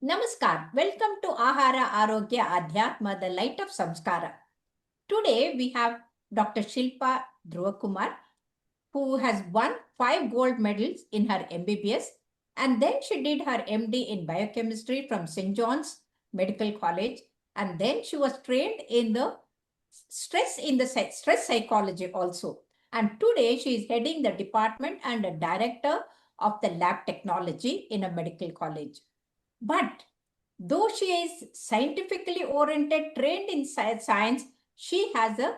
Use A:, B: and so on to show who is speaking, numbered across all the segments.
A: Namaskar. Welcome to Ahara Arogya Adhyatma, the light of Samskara. Today we have Dr. Shilpa Dhruvakumar, who has won 5 gold medals in her MBBS, and then she did her MD in biochemistry from St. John's Medical College, and then she was trained in the stress psychology also. And today she is heading the department and a director of the lab technology in a medical college. But though she is scientifically oriented, trained in science, she has a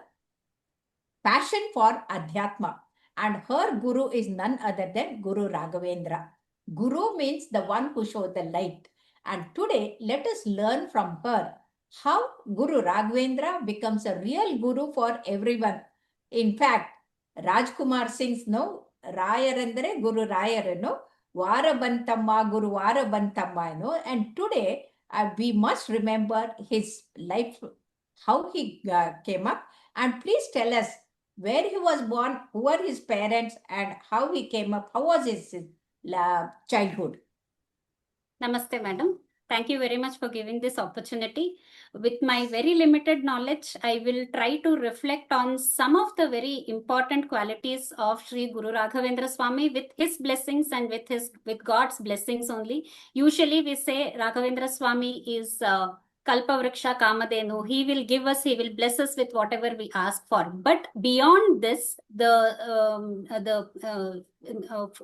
A: passion for Adhyatma. And her guru is none other than Guru Raghavendra. Guru means the one who shows the light. And today, let us learn from her how Guru Raghavendra becomes a real guru for everyone. In fact, Rajkumar sings, no, Rayarandre Guru Rayarano, Varabantamma Guru Varabantamma, and today we must remember his life, how he came up. And please tell us where he was born, who were his parents, and how he came up, how was his childhood.
B: Namaste, madam. Thank you very much for giving this opportunity. With my very limited knowledge, I will try to reflect on some of the very important qualities of Sri Guru Raghavendra Swami with his blessings and with God's blessings only. Usually we say Raghavendra Swami is Kalpavriksha Kamadhenu. He will give us, he will bless us with whatever we ask for. But beyond this, the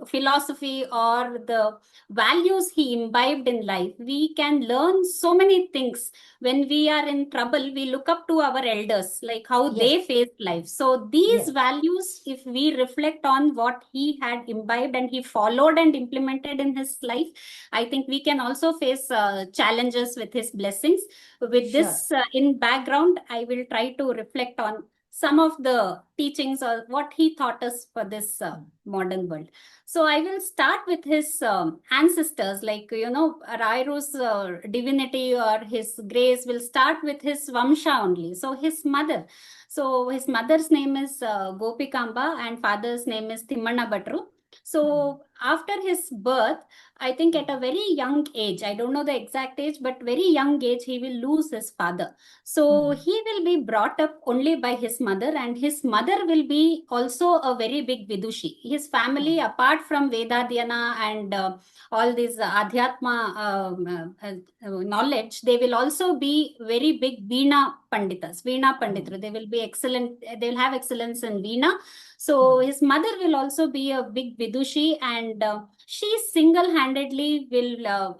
B: philosophy or the values he imbibed in life, we can learn so many things. When we are in trouble, we look up to our elders, like how they faced life. So these values, if we reflect on what he had imbibed and he followed and implemented in his life, I think we can also face challenges with his blessings. With this in background, I will try to reflect on some of the teachings or what he taught us for this modern world. So I will start with his ancestors, like, Rairu's divinity or his grace will start with his Vamsha only. So his mother. So his mother's name is Gopikamba and father's name is Timmanna Bhatru. So after his birth, I think at a very young age, I don't know the exact age, but very young age, he will lose his father. So he will be brought up only by his mother, and his mother will be also a very big Vidushi. His family, apart from Vedadhyana and all this Adhyatma knowledge, they will also be very big Veena Panditas, Veena Panditru. They will be excellent, they will have excellence in Veena. So his mother will also be a big Vidushi, and she single-handedly will,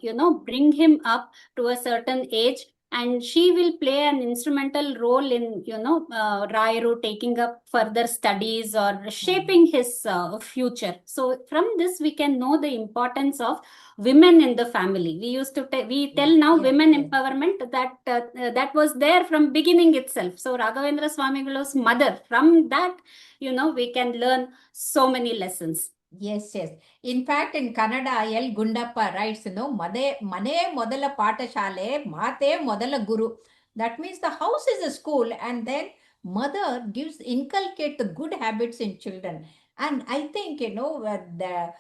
B: bring him up to a certain age, and she will play an instrumental role in, Rairu taking up further studies or shaping his future. So from this, we can know the importance of women in the family. We used to we tell now women empowerment, that was there from beginning itself. So Raghavendra Swami was mother. From that, we can learn so many lessons.
A: Yes. In fact, in Kannada, L. Gundappa writes, Mane modala patashale, mate modala guru. That means the house is a school, and then mother inculcate the good habits in children. And I think, the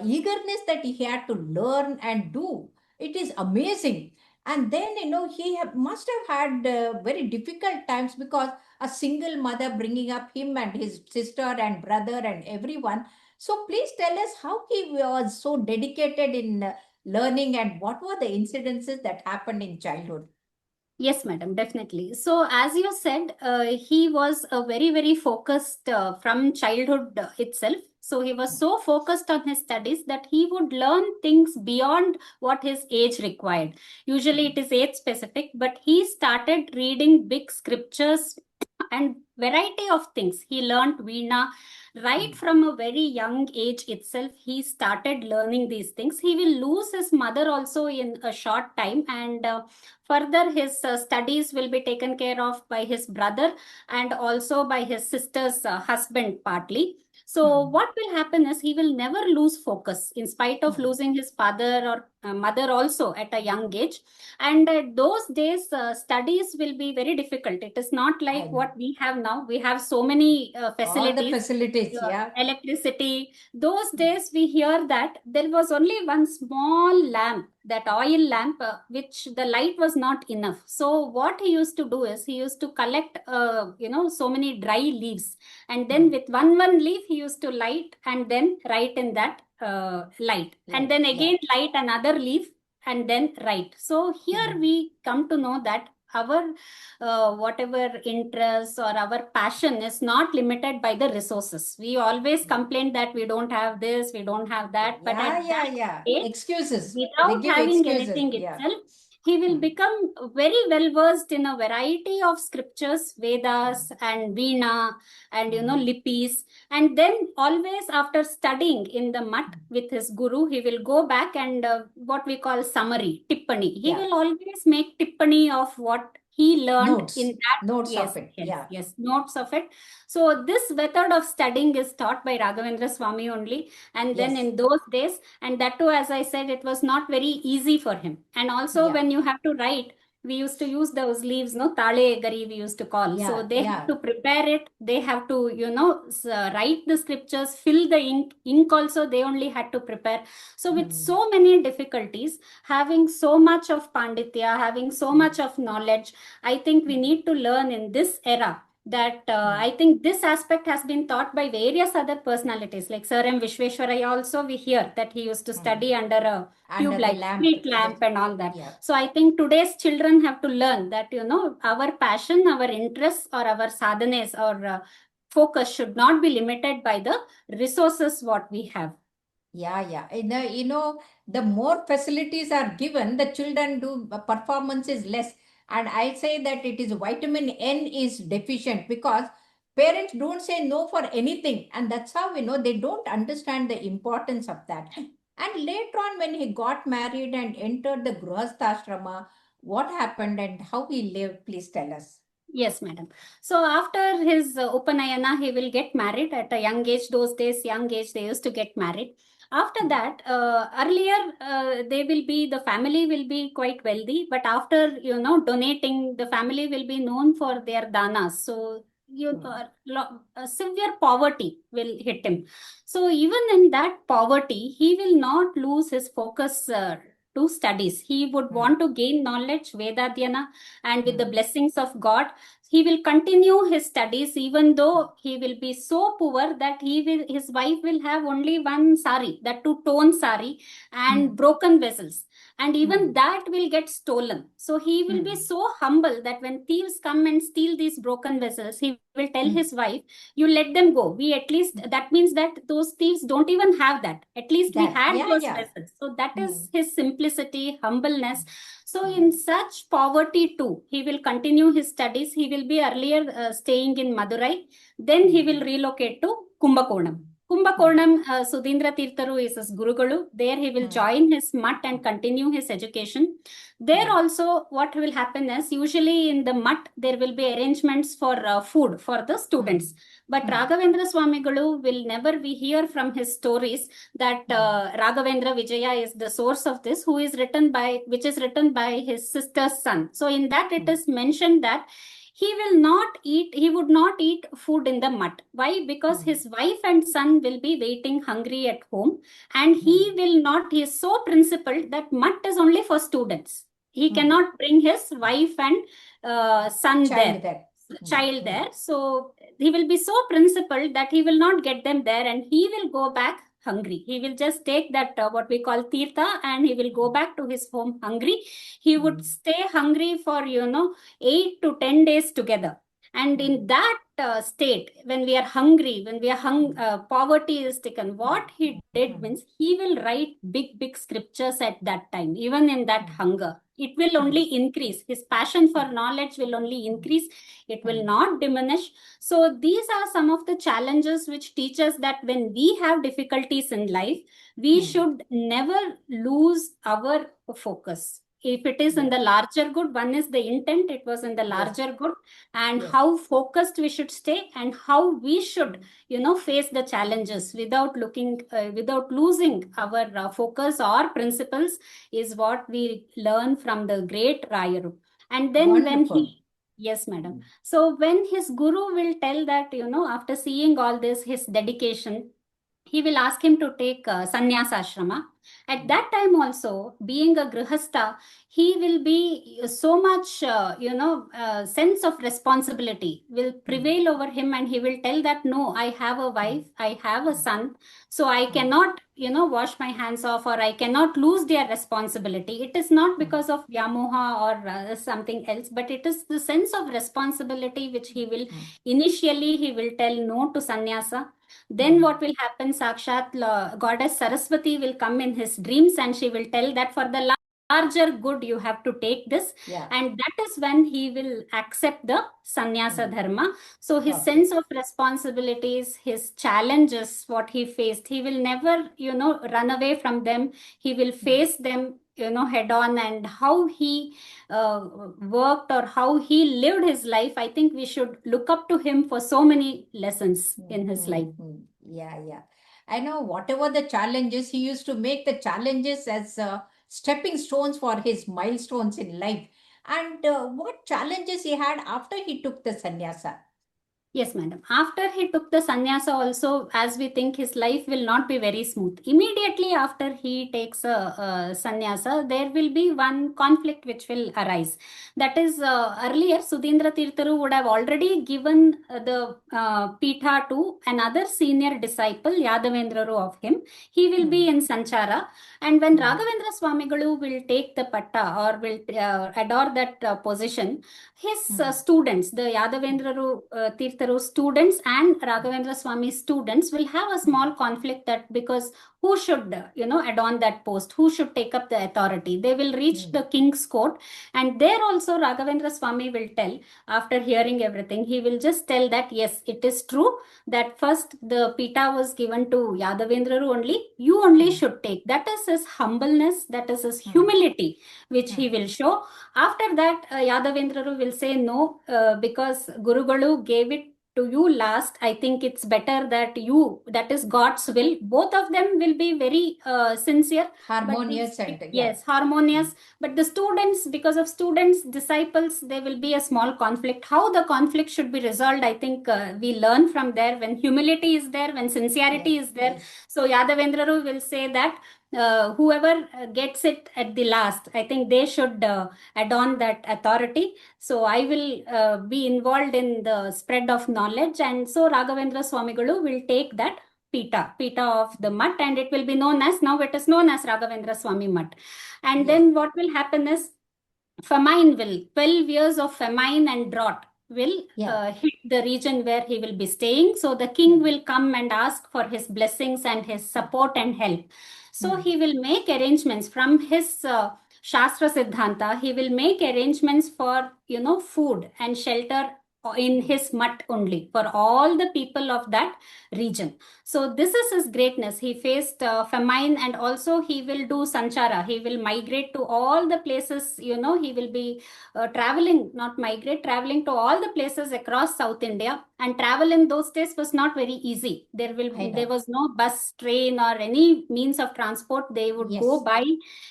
A: eagerness that he had to learn and do, it is amazing. And then, he must have had very difficult times, because a single mother bringing up him and his sister and brother and everyone. So please tell us how he was so dedicated in learning, and what were the incidences that happened in childhood.
B: Yes, madam, definitely. So as you said, he was a very, very focused from childhood itself. So he was so focused on his studies that he would learn things beyond what his age required. Usually it is age specific, but he started reading big scriptures and variety of things. He learned Veena. Right from a very young age itself, he started learning these things. He will lose his mother also in a short time, and further his studies will be taken care of by his brother and also by his sister's husband partly. So what will happen is he will never lose focus in spite of losing his father or mother also at a young age. And those days, studies will be very difficult. It is not
A: I
B: like
A: know.
B: what we have now. We have so many
A: All the
B: facilities,
A: facilities, yeah.
B: electricity. Those days we hear that there was only one small lamp, that oil lamp, which the light was not enough. So what he used to do is he used to collect, so many dry leaves, and then with one leaf he used to light and then write in that light, and then again light another leaf and then write. So here we come to know that our whatever interests or our passion is not limited by the resources. We always complain that we don't have this, we don't have that, but at that age,
A: Excuses. They
B: without
A: give
B: having
A: excuses.
B: anything
A: Yeah.
B: itself, he will become very well versed in a variety of scriptures, Vedas and Veena and Lipis. And then always after studying in the mutt with his guru, he will go back and what we call summary, tippani. He will always make tippani of what he learned in that.
A: Notes
B: Yes,
A: of it.
B: yes, notes of it. So this method of studying is taught by Raghavendra Swami only. And then in those days, and that too, as I said, it was not very easy for him. And also when you have to write, we used to use those leaves, tale gari we used to call. So they have to prepare it. They have to, write the scriptures, fill the ink. Ink also they only had to prepare. So with so many difficulties, having so much of panditya, having so much of knowledge, I think we need to learn in this era that I think this aspect has been taught by various other personalities, like Sir M. Vishweshwaraya also we hear that he used to study under a tube light, street lamp and all that. So I think today's children have to learn that, our passion, our interests or our sadhanas or focus should not be limited by the resources what we have.
A: The more facilities are given, the children do performance is less. And I say that it is vitamin N is deficient because parents don't say no for anything. And that's how they don't understand the importance of that. And later on, when he got married and entered the Grihastha what happened and how he lived? Please tell us.
B: Yes, madam. So after his Upanayana, he will get married at a young age. Those days, young age, they used to get married. After that, earlier, the family will be quite wealthy, but after, donating, the family will be known for their danas. So, severe poverty will hit him. So even in that poverty, he will not lose his focus to studies. He would want to gain knowledge, Vedadhyana, and with the blessings of God, he will continue his studies, even though he will be so poor that his wife will have only one sari, that too torn sari, and broken vessels. And even that will get stolen. So he will be so humble that when thieves come and steal these broken vessels, he will tell his wife, you let them go. We at least, that means that those thieves don't even have that. At least we had those vessels. So that is his simplicity, humbleness. So in such poverty too, he will continue his studies. He will be earlier staying in Madurai. Then he will relocate to Kumbakonam. Kumbakonam, Sudhindra Tirtharu is his Gurugalu. There he will join his mutt and continue his education. There also what will happen is, usually in the mutt, there will be arrangements for food for the students. But Raghavendra Swamigalu will never, we hear from his stories that Raghavendra Vijaya is the source of this, which is written by his sister's son. So in that it is mentioned that he would not eat food in the mutt. Why? Because his wife and son will be waiting hungry at home, and he is so principled that mutt is only for students. He cannot bring his wife and son child there. So he will be so principled that he will not get them there, and he will go back hungry. He will just take that what we call tirtha, and he will go back to his home hungry. He would stay hungry for 8 to 10 days together. And in that state, when we are hungry, poverty is taken, what he did means he will write big scriptures at that time, even in that hunger. It will only increase. His passion for knowledge will only increase. It will not diminish. So these are some of the challenges which teach us that when we have difficulties in life, we should never lose our focus. if it is in
A: Yeah.
B: the larger good, one is the intent, it was in the
A: Yes.
B: larger good, and
A: Yes.
B: how focused we should stay and how we should, face the challenges without without losing our focus or principles is what we learn from the great Rayaru. And then when
A: Wonderful.
B: yes, madam. So when his guru will tell that, after seeing all this, his dedication, he will ask him to take sannyasa ashrama. At that time also, being a grihastha, he will be so much, sense of responsibility will prevail over him, and he will tell that, no, I have a wife, I have a son, so I cannot, wash my hands off, or I cannot lose their responsibility. It is not because of Vyamoha or something else, but it is the sense of responsibility which he will initially, he will tell no to sannyasa. Then what will happen? Sakshat goddess Saraswati will come in his dreams, and she will tell that for the larger good you have to take this.
A: Yeah.
B: And that is when he will accept the sannyasa dharma. So his
A: Okay.
B: sense of responsibilities, his challenges, what he faced, he will never, run away from them. He will face them, head on, and how he worked or how he lived his life. I think we should look up to him for so many lessons in his life.
A: Yeah, yeah. I know whatever the challenges, he used to make the challenges as stepping stones for his milestones in life. And what challenges he had after he took the sannyasa?
B: Yes, madam. After he took the sannyasa also, as we think, his life will not be very smooth. Immediately after he takes a sannyasa, there will be one conflict which will arise. That is, earlier, Sudhindra Tirtharu would have already given the Pitha to another senior disciple, Yadavendraru of him. He will be in Sanchara. And when Raghavendra Swamigalu will take the patta or will adore that position, his students, the Yadavendraru Tirtharu students and Raghavendra Swami students will have a small conflict, that because who should, adorn that post, who should take up the authority. They will reach the king's court, and there also Raghavendra Swami will tell, after hearing everything, he will just tell that, yes, it is true that first the Pita was given to Yadavendraru only, you only should take. That is his humbleness, that is his humility, which he will show. After that, Yadavendraru will say no, because Gurugalu gave it to you last. I think it's better that that is God's will. Both of them will be very sincere.
A: Harmonious and
B: yes, harmonious. But the students, because of students, disciples, there will be a small conflict. How the conflict should be resolved, I think we learn from there. When humility is there, when sincerity is there. So Yadavendraru will say that whoever gets it at the last, I think they should adorn that authority. So I will be involved in the spread of knowledge. And so Raghavendra Swamigalu will take that Pita of the Mutt, and it will be known as, now it is known as Raghavendra Swami Mutt. And then what will happen is, 12 years of famine and drought will hit the region where he will be staying. So the king will come and ask for his blessings and his support and help. So he will make arrangements from his Shastra Siddhanta. He will make arrangements for, food and shelter in his mutt only for all the people of that region. So this is his greatness. He faced famine, and also he will do sanchara. He will migrate to all the places, he will be traveling to all the places across South India. And travel in those days was not very easy. There was no bus, train, or any means of transport. They would go by,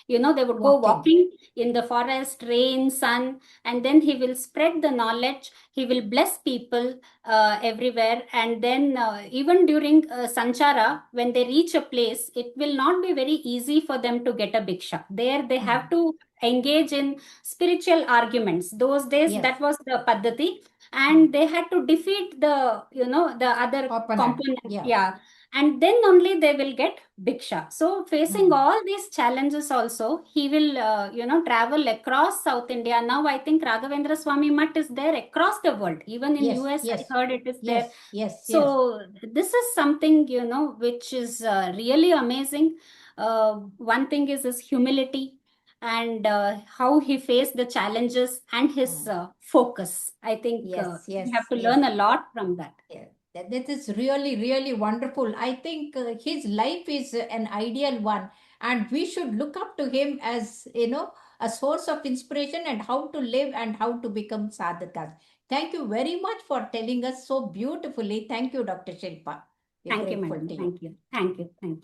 B: they would go walking in the forest, rain, sun, and then he will spread the knowledge. He will bless people everywhere. And then even during sanchara, when they reach a place, it will not be very easy for them to get a bhiksha. There they have to engage in spiritual arguments. Those days, that was the paddhati, and they had to defeat the other component. And then only they will get bhiksha. So facing all these challenges also, he will travel across South India. Now I think Raghavendra Swami Mutt is there across the world. Even in US, I heard it is there. So this is something, which is really amazing. One thing is his humility, and how he faced the challenges, and his focus. I think we have to learn a lot from that.
A: That is really, really wonderful. I think his life is an ideal one, and we should look up to him as, a source of inspiration and how to live and how to become sadhakas. Thank you very much for telling us so beautifully. Thank you, Dr. Shilpa. We're
B: Thank you,
A: grateful
B: madam.
A: to you.
B: Thank you. Thank you. Thank you.